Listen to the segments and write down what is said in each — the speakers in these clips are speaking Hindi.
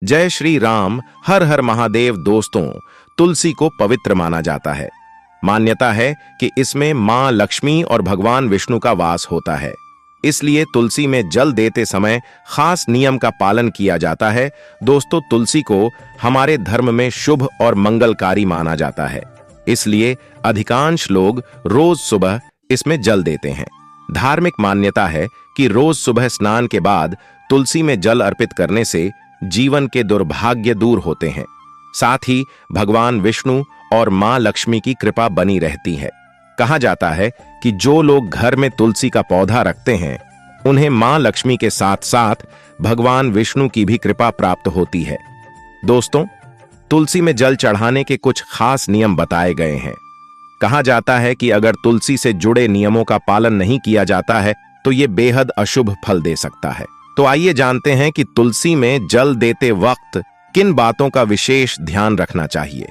जय श्री राम, हर हर महादेव। दोस्तों, तुलसी को पवित्र माना जाता है। मान्यता है कि इसमें मां लक्ष्मी और भगवान विष्णु का वास होता है। इसलिए तुलसी में जल देते समय खास नियम का पालन किया जाता है। दोस्तों, तुलसी को हमारे धर्म में शुभ और मंगलकारी माना जाता है। इसलिए अधिकांश लोग रोज सुबह इसमें जल देते हैं। धार्मिक मान्यता है कि रोज सुबह स्नान के बाद तुलसी में जल अर्पित करने से जीवन के दुर्भाग्य दूर होते हैं। साथ ही भगवान विष्णु और मां लक्ष्मी की कृपा बनी रहती है। कहा जाता है कि जो लोग घर में तुलसी का पौधा रखते हैं, उन्हें मां लक्ष्मी के साथ साथ भगवान विष्णु की भी कृपा प्राप्त होती है। दोस्तों, तुलसी में जल चढ़ाने के कुछ खास नियम बताए गए हैं। कहा जाता है कि अगर तुलसी से जुड़े नियमों का पालन नहीं किया जाता है तो यह बेहद अशुभ फल दे सकता है। तो आइए जानते हैं कि तुलसी में जल देते वक्त किन बातों का विशेष ध्यान रखना चाहिए।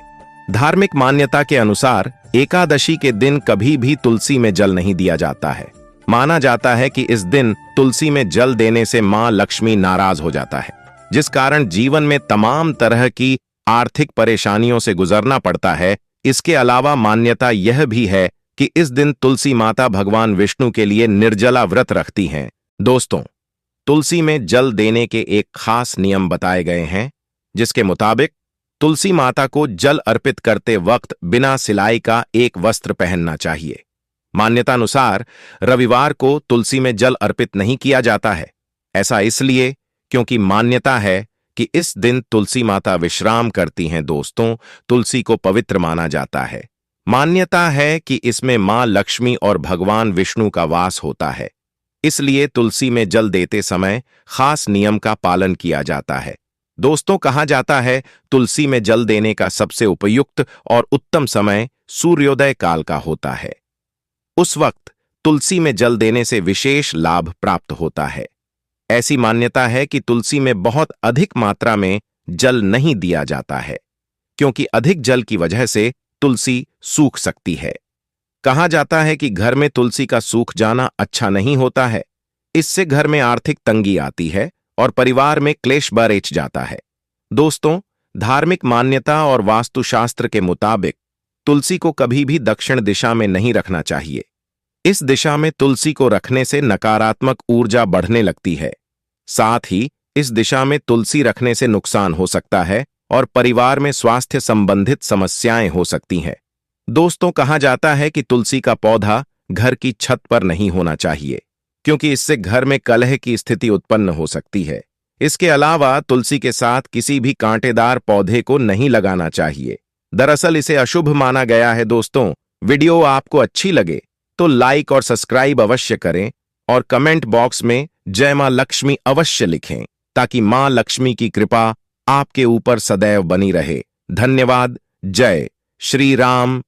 धार्मिक मान्यता के अनुसार एकादशी के दिन कभी भी तुलसी में जल नहीं दिया जाता है। माना जाता है कि इस दिन तुलसी में जल देने से मां लक्ष्मी नाराज हो जाता है, जिस कारण जीवन में तमाम तरह की आर्थिक परेशानियों से गुजरना पड़ता है। इसके अलावा मान्यता यह भी है कि इस दिन तुलसी माता भगवान विष्णु के लिए निर्जला व्रत रखती हैं। दोस्तों, तुलसी में जल देने के एक खास नियम बताए गए हैं, जिसके मुताबिक तुलसी माता को जल अर्पित करते वक्त बिना सिलाई का एक वस्त्र पहनना चाहिए। मान्यतानुसार रविवार को तुलसी में जल अर्पित नहीं किया जाता है। ऐसा इसलिए क्योंकि मान्यता है कि इस दिन तुलसी माता विश्राम करती हैं। दोस्तों, तुलसी को पवित्र माना जाता है। मान्यता है कि इसमें मां लक्ष्मी और भगवान विष्णु का वास होता है। इसलिए तुलसी में जल देते समय खास नियम का पालन किया जाता है। दोस्तों, कहा जाता है तुलसी में जल देने का सबसे उपयुक्त और उत्तम समय सूर्योदय काल का होता है। उस वक्त तुलसी में जल देने से विशेष लाभ प्राप्त होता है। ऐसी मान्यता है कि तुलसी में बहुत अधिक मात्रा में जल नहीं दिया जाता है, क्योंकि अधिक जल की वजह से तुलसी सूख सकती है। कहा जाता है कि घर में तुलसी का सूख जाना अच्छा नहीं होता है। इससे घर में आर्थिक तंगी आती है और परिवार में क्लेश बरेच जाता है। दोस्तों, धार्मिक मान्यता और वास्तुशास्त्र के मुताबिक तुलसी को कभी भी दक्षिण दिशा में नहीं रखना चाहिए। इस दिशा में तुलसी को रखने से नकारात्मक ऊर्जा बढ़ने लगती है। साथ ही इस दिशा में तुलसी रखने से नुकसान हो सकता है और परिवार में स्वास्थ्य संबंधित समस्याएं हो सकती हैं। दोस्तों, कहा जाता है कि तुलसी का पौधा घर की छत पर नहीं होना चाहिए, क्योंकि इससे घर में कलह की स्थिति उत्पन्न हो सकती है। इसके अलावा तुलसी के साथ किसी भी कांटेदार पौधे को नहीं लगाना चाहिए। दरअसल इसे अशुभ माना गया है। दोस्तों, वीडियो आपको अच्छी लगे तो लाइक और सब्सक्राइब अवश्य करें और कमेंट बॉक्स में जय मां लक्ष्मी अवश्य लिखें, ताकि मां लक्ष्मी की कृपा आपके ऊपर सदैव बनी रहे। धन्यवाद। जय श्री राम।